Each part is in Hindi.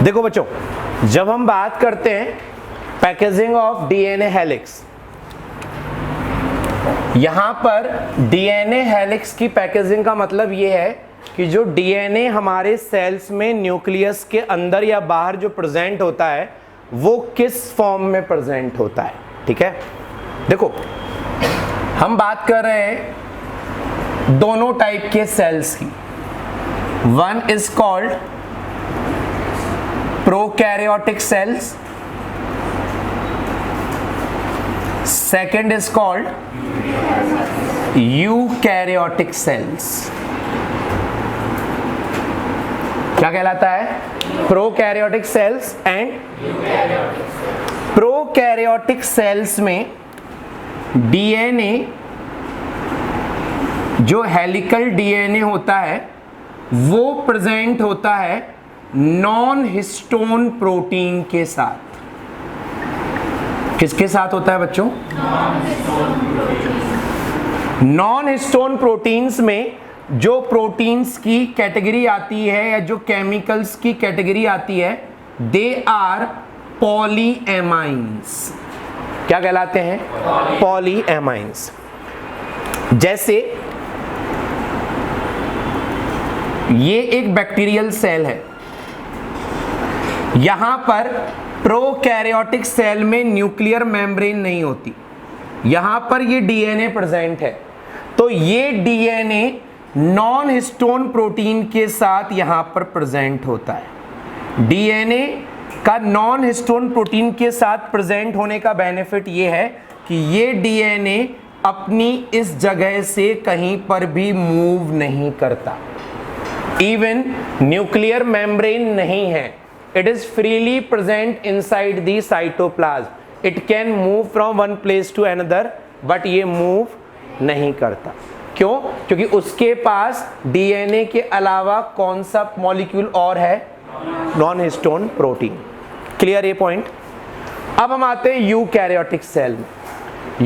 देखो बच्चों, जब हम बात करते हैं पैकेजिंग ऑफ डीएनए हेलिक्स, यहां पर डीएनए हेलिक्स की पैकेजिंग का मतलब यह है कि जो डीएनए हमारे सेल्स में न्यूक्लियस के अंदर या बाहर जो प्रेजेंट होता है वो किस फॉर्म में प्रेजेंट होता है। ठीक है, देखो हम बात कर रहे हैं दोनों टाइप के सेल्स की। One is called prokaryotic cells, second is called eukaryotic cells. क्या कहलाता है? Prokaryotic cells and prokaryotic cells में डीएनए जो हेलिकल डीएनए होता है वो प्रेजेंट होता है नॉन हिस्टोन प्रोटीन के साथ। किसके साथ होता है बच्चों? नॉन हिस्टोन प्रोटीन्स में जो प्रोटीन्स की कैटेगरी आती है या जो केमिकल्स की कैटेगरी आती है, दे आर पॉलीएमाइंस। क्या कहलाते हैं? पॉलीएमाइंस। जैसे ये एक बैक्टीरियल सेल है, यहां पर प्रोकैरियोटिक सेल में न्यूक्लियर मेम्ब्रेन नहीं होती, यहां पर ये डीएनए प्रेजेंट है, तो ये डीएनए नॉन हिस्टोन प्रोटीन के साथ यहां पर प्रेजेंट होता है। डीएनए का नॉन हिस्टोन प्रोटीन के साथ प्रेजेंट होने का बेनिफिट ये है कि ये डीएनए अपनी इस जगह से कहीं पर भी मूव नहीं करता, इवन न्यूक्लियर मेम्ब्रेन नहीं है, it is freely present inside the cytoplasm. It can move from one place to another, but ये मूव नहीं करता। क्यों? क्योंकि उसके पास डीएनए के अलावा कौन सा मॉलिक्यूल और है? Non histone protein. क्लियर ये पॉइंट? अब हम आते हैं यूकैरियोटिक सेल में।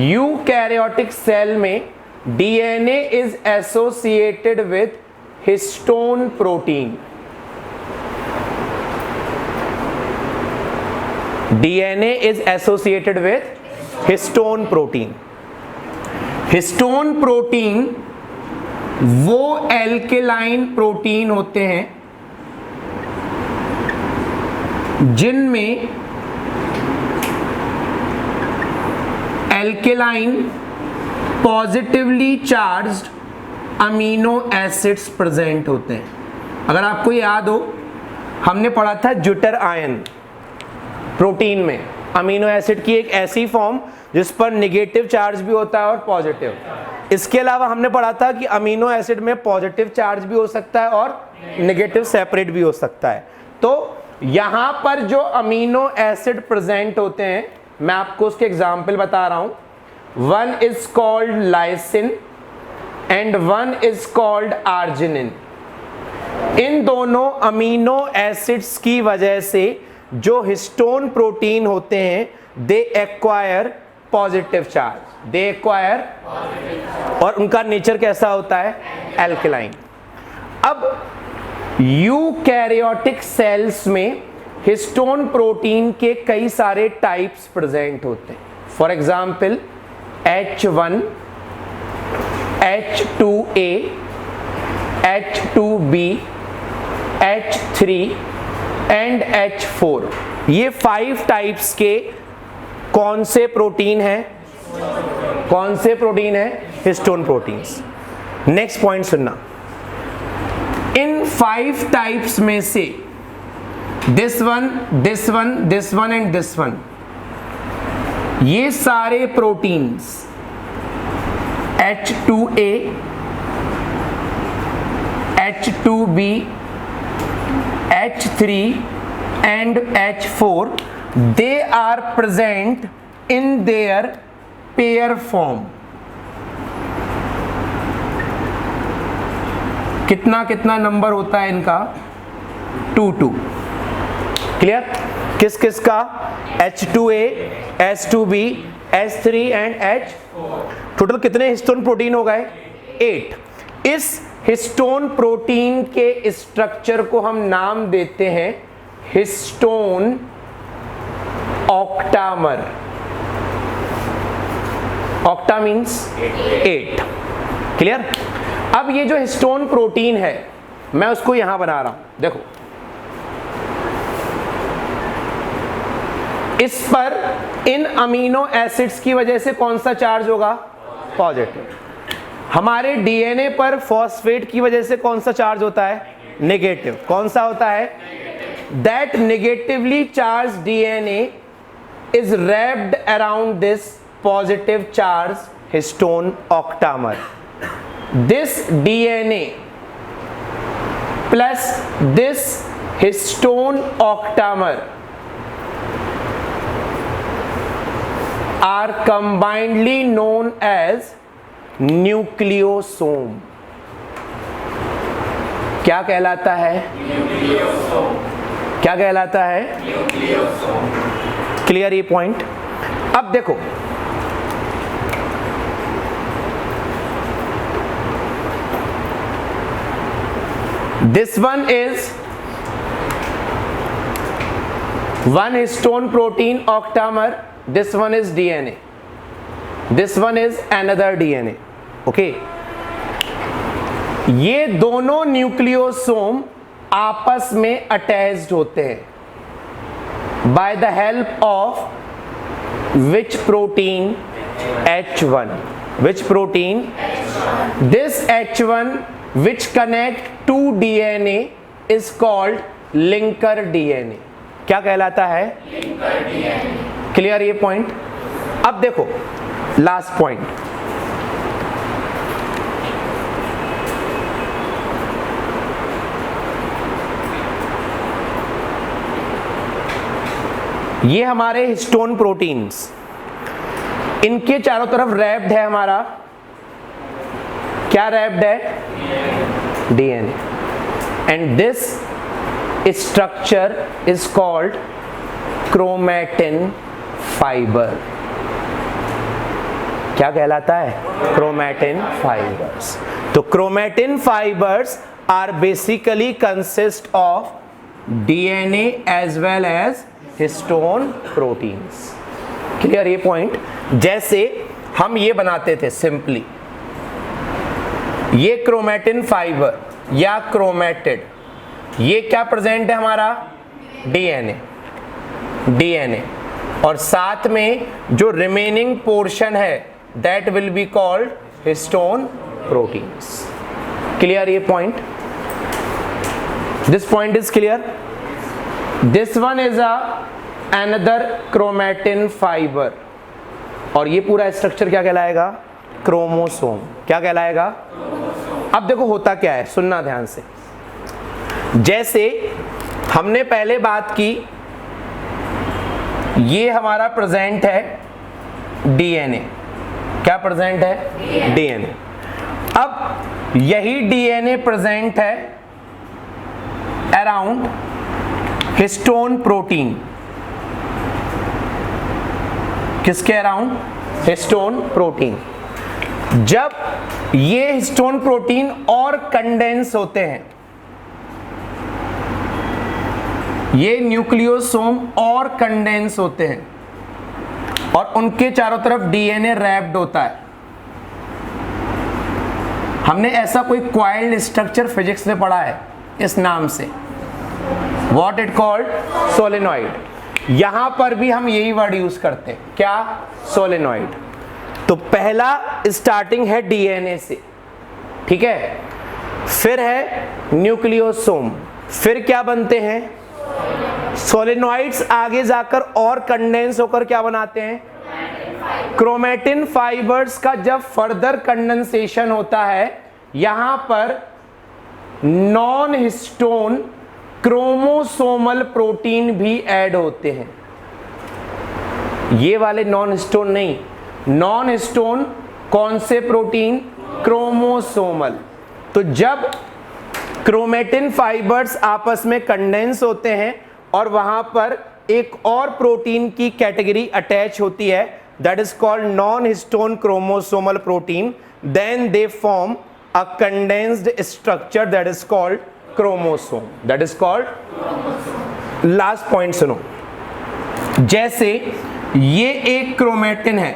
यूकैरियोटिक सेल में DNA is associated with histone protein. DNA is associated with histone protein. Histone protein वो एल्केलाइन प्रोटीन होते हैं जिनमें alkaline positively charged amino acids present होते हैं। अगर आपको याद हो, हमने पढ़ा था ज्यूटर आयन प्रोटीन में अमीनो एसिड की एक ऐसी फॉर्म जिस पर नेगेटिव चार्ज भी होता है और पॉजिटिव। इसके अलावा हमने पढ़ा था कि अमीनो एसिड में पॉजिटिव चार्ज भी हो सकता है और नेगेटिव सेपरेट भी हो सकता है। तो यहां पर जो अमीनो एसिड प्रेजेंट होते हैं, मैं आपको उसके एग्जाम्पल बता रहा हूं। One is called lysine and one is called arginine. इन दोनों अमीनो एसिड्स की वजह से जो हिस्टोन प्रोटीन होते हैं, दे एक्वायर पॉजिटिव चार्ज, दे एक्वायर, और उनका नेचर कैसा होता है? एल्केलाइन। अब यूकैरियोटिक सेल्स में हिस्टोन प्रोटीन के कई सारे टाइप्स प्रेजेंट होते हैं। For example H1, H2A, H2B, H3 and H4। ये 5 टाइप्स के कौन से प्रोटीन हैं? कौन से प्रोटीन है? Histone proteins. नेक्स्ट पॉइंट सुनना, इन 5 टाइप्स में से this one, this one, this one and this one, ये सारे proteins H2A, H2B, H3 and H4, they are present in their pair form। कितना कितना नंबर होता है इनका? 2-2। क्लियर? किस किस का? H2A, H2B, H3 and H4। Total कितने हिस्टोन प्रोटीन हो गए? 8। इस हिस्टोन प्रोटीन के स्ट्रक्चर को हम नाम देते हैं histone octamer. Octa means 8। Clear? अब ये जो हिस्टोन प्रोटीन है मैं उसको यहां बना रहा हूं, देखो इस पर इन अमीनो एसिड्स की वजह से कौन सा चार्ज होगा? पॉजिटिव। हमारे डीएनए पर फॉस्फेट की वजह से कौन सा चार्ज होता है? नेगेटिव। कौन सा होता है? That negatively charge DNA is wrapped around this positive charge histone octamer. This DNA plus this histone octamer are combinedly known as nucleosome. क्या कहलाता है? न्यूक्लियोसोम। क्या कहलाता है? न्यूक्लियोसोम। क्लियर ये पॉइंट? अब देखो this one is one histone protein octamer, this one is DNA, this one is another DNA. okay, ये दोनों न्यूक्लियोसोम आपस में अटैच्ड होते हैं by the help of which protein? H1. which protein? H1. This H1 which connect to DNA is called linker DNA. क्या कहलाता है? Linker DNA. क्लियर ये पॉइंट? अब देखो लास्ट पॉइंट, ये हमारे हिस्टोन प्रोटीन्स, इनके चारों तरफ रैप्ड है हमारा, क्या रैप्ड है? DNA. And this structure is called chromatin fiber. क्या कहलाता है? chromatin fibers. तो chromatin fibers are basically consist of DNA as well as histone proteins. Clear ये पॉइंट? जैसे हम ये बनाते थे सिंपली, ये chromatin fiber या chromatid, ये क्या प्रेजेंट है हमारा? डीएनए और साथ में जो रिमेनिंग पोर्शन है that will be called histone proteins. Clear ये point? This point is clear? This one is another chromatin fibre और ये पूरा स्ट्रक्चर क्या कहलाएगा? क्रोमोसोम। क्या कहलाएगा? अब देखो होता क्या है, सुनना ध्यान से। जैसे हमने पहले बात की, ये हमारा प्रेजेंट है डीएनए। क्या प्रेजेंट है? डीएनए। अब यही डीएनए प्रेजेंट है अराउंड हिस्टोन प्रोटीन। किसके अराउंड? Histone protein. जब ये हिस्टोन प्रोटीन और कंडेंस होते हैं, ये न्यूक्लियोसोम और कंडेंस होते हैं और उनके चारों तरफ डीएनए रैप्ड होता है। हमने ऐसा कोई क्वाइल्ड स्ट्रक्चर फिजिक्स में पढ़ा है इस नाम से, व्हाट इट कॉल्ड? सोलेनॉइड। यहां पर भी हम यही वर्ड यूज करते हैं, क्या? सोलेनॉइड। तो पहला स्टार्टिंग है डीएनए से, ठीक है, फिर है न्यूक्लियोसोम, फिर क्या बनते हैं? सोलेनॉइड्स। आगे जाकर और कंडेंस होकर क्या बनाते हैं? क्रोमैटिन फाइबर्स का जब फर्दर कंडेंसेशन होता है, यहां पर नॉन हिस्टोन क्रोमोसोमल प्रोटीन भी ऐड होते हैं। ये वाले नॉन हिस्टोन नहीं, नॉन हिस्टोन कौन से प्रोटीन? क्रोमोसोमल। तो जब क्रोमैटिन फाइबर्स आपस में कंडेंस होते हैं और वहां पर एक और प्रोटीन की कैटेगरी अटैच होती है, that is called non histone chromosomal protein, then they form a condensed structure that is called chromosome. That is called last point सुनो, जैसे ये एक क्रोमेटिन है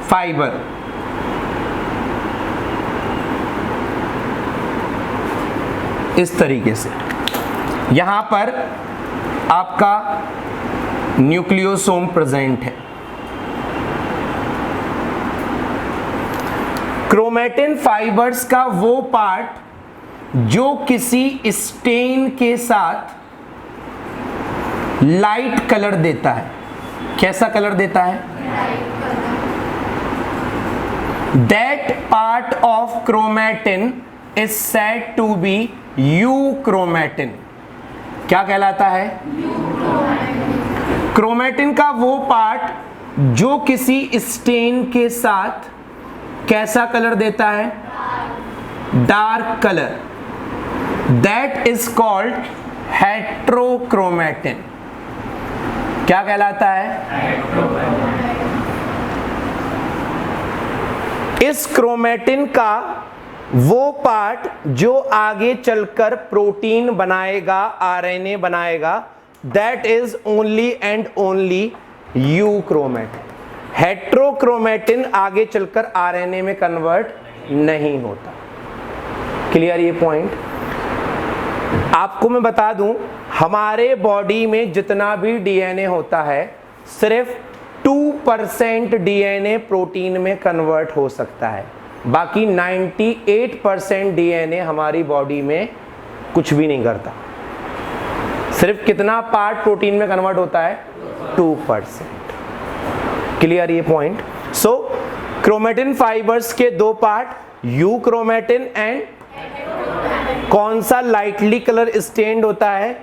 फाइबर, इस तरीके से, यहां पर आपका न्यूक्लियोसोम प्रेजेंट है। क्रोमेटिन फाइबर्स का वो पार्ट जो किसी स्टेन के साथ लाइट कलर देता है, कैसा कलर देता है? That part of chromatin is said to be euchromatin. क्या कहलाता है? क्रोमेटिन का वो पार्ट जो किसी स्टेन के साथ कैसा कलर देता है? Dark colour. That is called heterochromatin. क्या कहलाता है? इस क्रोमेटिन का वो पार्ट जो आगे चलकर प्रोटीन बनाएगा, आरएनए बनाएगा, that is only and only euchromatin. Heterochromatin आगे चलकर आरएनए में कन्वर्ट नहीं होता। क्लियर ये पॉइंट? आपको मैं बता दूं, हमारे बॉडी में जितना भी डीएनए होता है सिर्फ 2% डीएनए प्रोटीन में कन्वर्ट हो सकता है, बाकी 98% डीएनए हमारी बॉडी में कुछ भी नहीं करता। सिर्फ कितना पार्ट प्रोटीन में कन्वर्ट होता है? 2%। क्लियर ये पॉइंट? सो क्रोमेटिन फाइबर्स के दो पार्ट, यूक्रोमेटिन एंड कौन सा लाइटली कलर स्टेन्ड होता है,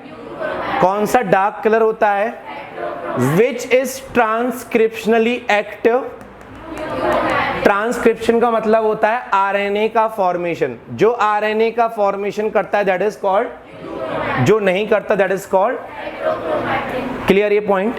कौन सा डार्क कलर होता है, which is transcriptionally active. Transcription का मतलब होता है आरएनए का फॉर्मेशन। जो आरएनए का फॉर्मेशन करता है दैट इज कॉल्ड, जो नहीं करता दैट इज कॉल्ड। क्लियर ये पॉइंट?